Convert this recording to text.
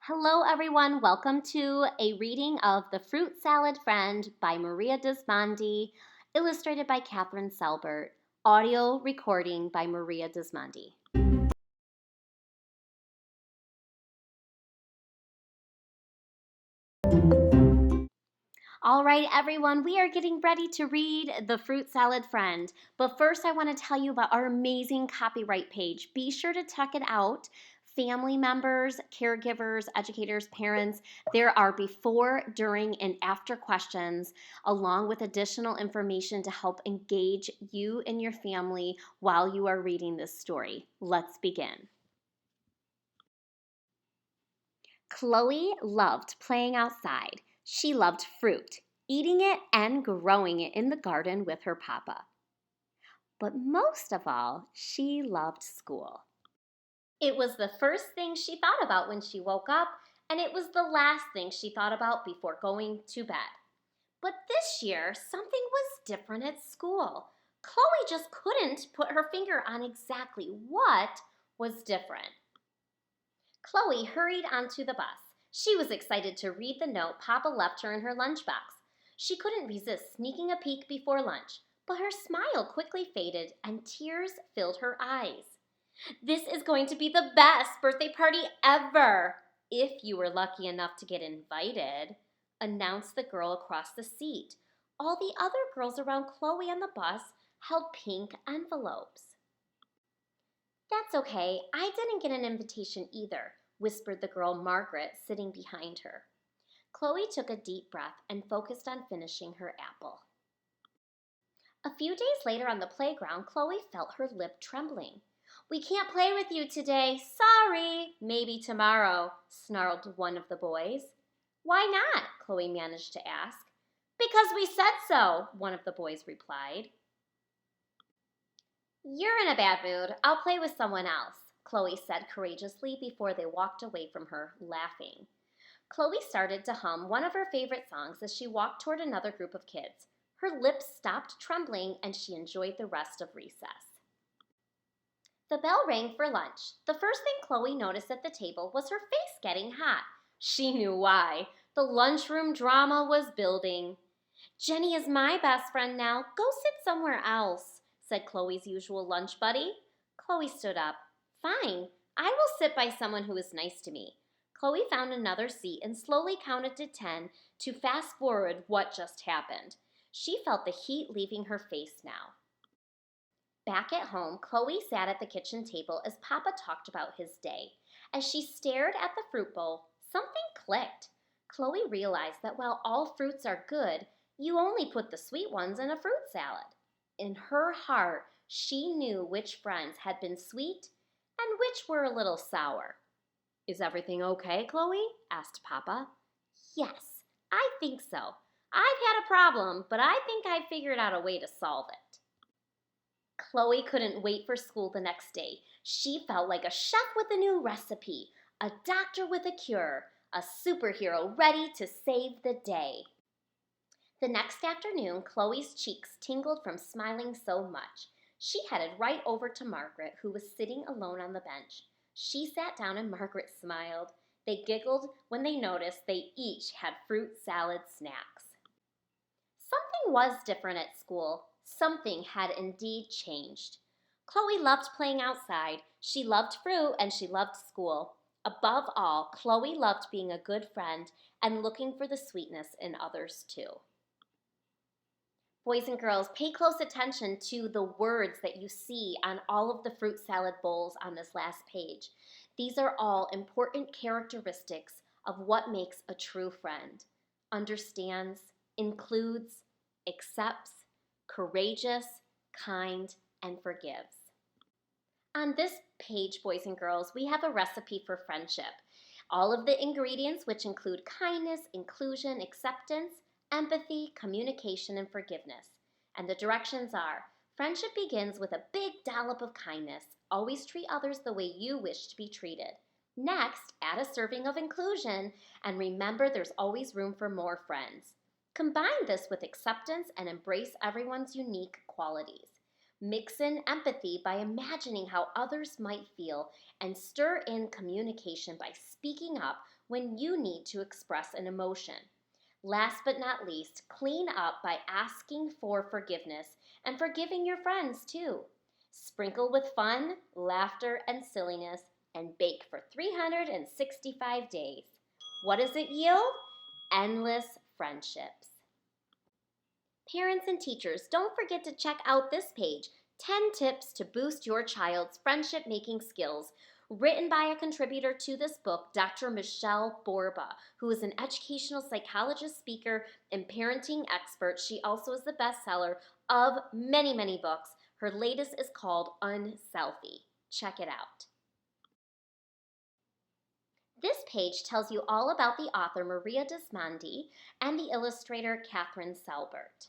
Hello, everyone. Welcome to a reading of The Fruit Salad Friend by Maria Dismondy, illustrated by Kathryn Selbert, audio recording by Maria Dismondy. All right, everyone, we are getting ready to read The Fruit Salad Friend. But first, I want to tell you about our amazing copyright page. Be sure to check it out. Family members, caregivers, educators, parents, there are before, during, and after questions, along with additional information to help engage you and your family while you are reading this story. Let's begin. Chloe loved playing outside. She loved fruit, eating it and growing it in the garden with her papa. But most of all, she loved school. It was the first thing she thought about when she woke up, and it was the last thing she thought about before going to bed. But this year, something was different at school. Chloe just couldn't put her finger on exactly what was different. Chloe hurried onto the bus. She was excited to read the note Papa left her in her lunchbox. She couldn't resist sneaking a peek before lunch, but her smile quickly faded and tears filled her eyes. This is going to be the best birthday party ever, if you were lucky enough to get invited, announced the girl across the seat. All the other girls around Chloe on the bus held pink envelopes. That's okay, I didn't get an invitation either, whispered the girl Margaret sitting behind her. Chloe took a deep breath and focused on finishing her apple. A few days later on the playground, Chloe felt her lip trembling. We can't play with you today. Sorry. Maybe tomorrow, snarled one of the boys. Why not? Chloe managed to ask. Because we said so, one of the boys replied. You're in a bad mood. I'll play with someone else, Chloe said courageously before they walked away from her, laughing. Chloe started to hum one of her favorite songs as she walked toward another group of kids. Her lips stopped trembling and she enjoyed the rest of recess. The bell rang for lunch. The first thing Chloe noticed at the table was her face getting hot. She knew why. The lunchroom drama was building. Jenny is my best friend now. Go sit somewhere else, said Chloe's usual lunch buddy. Chloe stood up. Fine, I will sit by someone who is nice to me. Chloe found another seat and slowly counted to 10 to fast forward what just happened. She felt the heat leaving her face now. Back at home, Chloe sat at the kitchen table as Papa talked about his day. As she stared at the fruit bowl, something clicked. Chloe realized that while all fruits are good, you only put the sweet ones in a fruit salad. In her heart, she knew which friends had been sweet and which were a little sour. Is everything okay, Chloe? Asked Papa. Yes, I think so. I've had a problem, but I think I figured out a way to solve it. Chloe couldn't wait for school the next day. She felt like a chef with a new recipe, a doctor with a cure, a superhero ready to save the day. The next afternoon, Chloe's cheeks tingled from smiling so much. She headed right over to Margaret, who was sitting alone on the bench. She sat down and Margaret smiled. They giggled when they noticed they each had fruit salad snacks. Something was different at school. Something had indeed changed. Chloe loved playing outside. She loved fruit and she loved school. Above all, Chloe loved being a good friend and looking for the sweetness in others too. Boys and girls, pay close attention to the words that you see on all of the fruit salad bowls on this last page. These are all important characteristics of what makes a true friend. Understands, includes, accepts, courageous, kind, and forgives. On this page, boys and girls, we have a recipe for friendship. All of the ingredients, which include kindness, inclusion, acceptance, empathy, communication, and forgiveness. And the directions are, friendship begins with a big dollop of kindness. Always treat others the way you wish to be treated. Next, add a serving of inclusion, and remember there's always room for more friends. Combine this with acceptance and embrace everyone's unique qualities. Mix in empathy by imagining how others might feel, and stir in communication by speaking up when you need to express an emotion. Last but not least, clean up by asking for forgiveness and forgiving your friends too. Sprinkle with fun, laughter, and silliness, and bake for 365 days. What does it yield? Endless friendships. Parents and teachers, don't forget to check out this page, 10 Tips to Boost Your Child's Friendship Making Skills, written by a contributor to this book, Dr. Michelle Borba, who is an educational psychologist, speaker, and parenting expert. She also is the bestseller of many, many books. Her latest is called Unselfie. Check it out. This page tells you all about the author Maria Dismondy and the illustrator Kathryn Selbert.